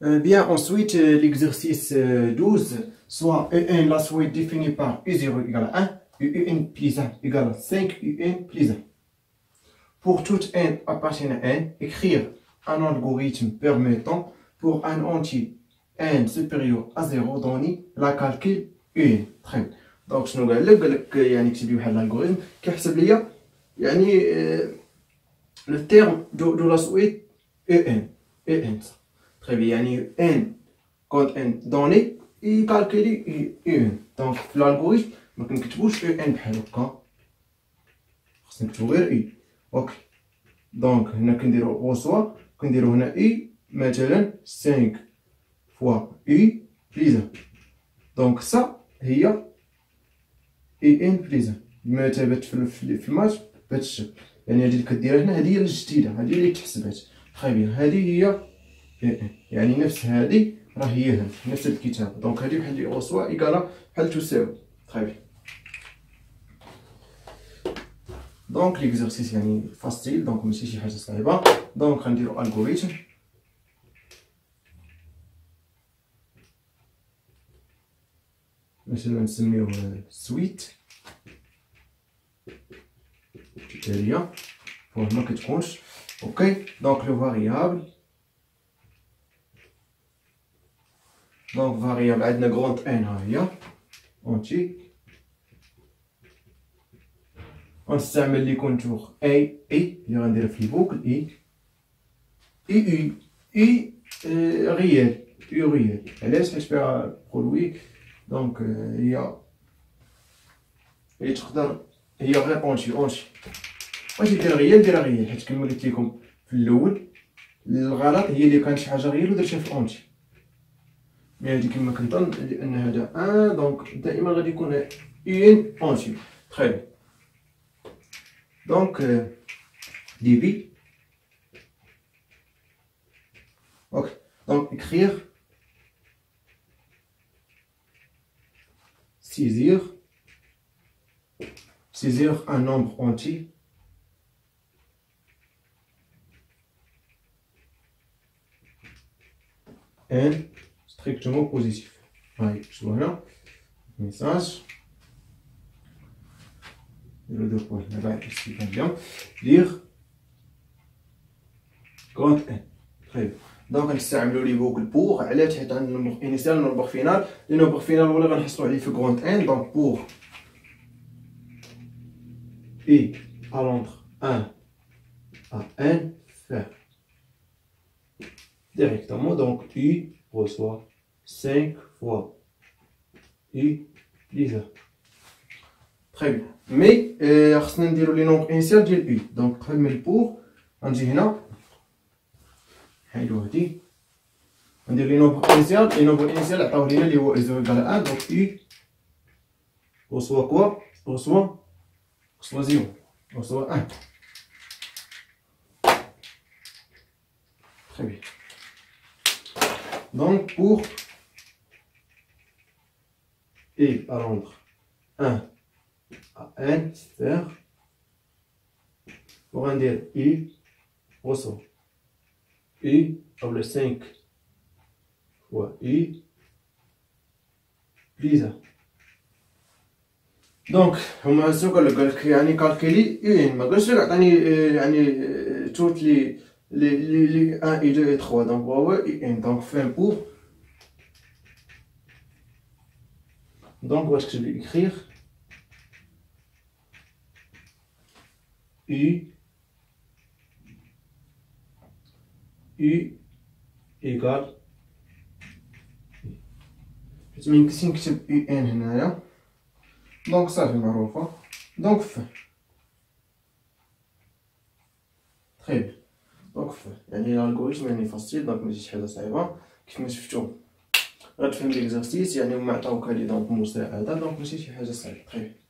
Bien, ensuite, l'exercice 12, soit UN, la suite définie par U0 égale 1, UN plus 1 égale 5, UN plus 1. Pour toute n appartenant à n, écrire un algorithme permettant pour un entier n supérieur à 0 donner la calcul UN. Très bien. Donc, شنو قال لك يعني كتب لي واحد الالغوريثم كيحسب ليا يعني le terme de la suite UN. Très bien, يعني n quand n donné يكالكولي UN. Donc في l'algorithme ما كنكتبوش UN بحال هكا، خصنا نكتبو غير I. اوكي، دونك هنا كنديرو غوسوا، كنديرو هنا I مثلا 5 فوا I بليز 1. دونك سا هي ان بليز 1 بما ثبت في الماتش بهذا الشكل. يعني هذه اللي كديرها هنا هذه هي الجديده، هذه اللي تحسبات. تري بيان، هذه هي يعني نفس هذه راه هي هنا نفس الكتابه. دونك هذه بحال اللي غوسوا ايكالا بحال تساوي. تري بيان. دونك ليكزارسيس يعني فاستيل، دونك ماشي شي حاجه صعيبه. دونك غنديرو الغوريثم مثلا نسميوه سويت دياليا فوق ما كتكونش. اوكي، دونك لو فاريابل، دونك فاريابل عندنا غروند ان ها هي اونتي، غنستعمل لي كونتور اي اللي غنديرها في البوكل اي ريال ريال. علاش؟ حيت فيها برودوي. دونك هي تقدر هي غير اونتي بغيتي دير غيال ديرها غيال، حيت كما قلت لكم في الاول الغلط هي اللي كانت شي حاجه غيال ودرتها في اونتي. مي هادي كما كنظن لان هذا دونك دائما غادي يكون ان اونتي. تري بيان. دونك دي بي. اوكي، دونك écrire saisir un nombre entier n strictement positif. Allez, voilà, message. Le deux points là-bas, ici, bien. Lire grand N. Très bien. دونك غنستعملو لي بوكل بوغ. علاش؟ حيت عندنا نومبر انيسيال نومبر فينال. لي نومبر فينال ولا غنحصلو عليه في غروند ان. دونك بوغ اي allant 1 à n faire directement. Donc I reçoit 5 fois I plus 1. Très bien. Mais خصنا نديرو لي نومبر انيسيال ديال I. دونك قبل من البوغ غنجي هنا نحيدو هادي، ندير لي نومبر انيسيال. لي نومبر انيسيال عطاو لينا اللي هو 0 égale 1. دونك I reçoit quoi؟ reçoit 0 reçoit 1. Très bien. Donc pour I allant 1 à n faire pour un dire I reçoit I قبل 5 fois I plus 1. دونك هما هسه قال لك يعني كالكولي ان، ما قالش لك عطاني يعني توت لي 1 et 2 et 3. دونك هو ان. دونك فين بور. دونك باش تكتب لي écrire U égale حيت ميمكنش نكتب UN هنايا. دونك صافي معروفة. دونك فين تري بيان. دونك فين يعني الالغوريثم يعني فاستيل. دونك ماشي شي حاجة صعيبة كيف ما شفتو. غتفهم ليكزارسيس يعني هما عطاوك هادي دونك مساعدة. دونك ماشي شي حاجة صعيبة. تري بيان.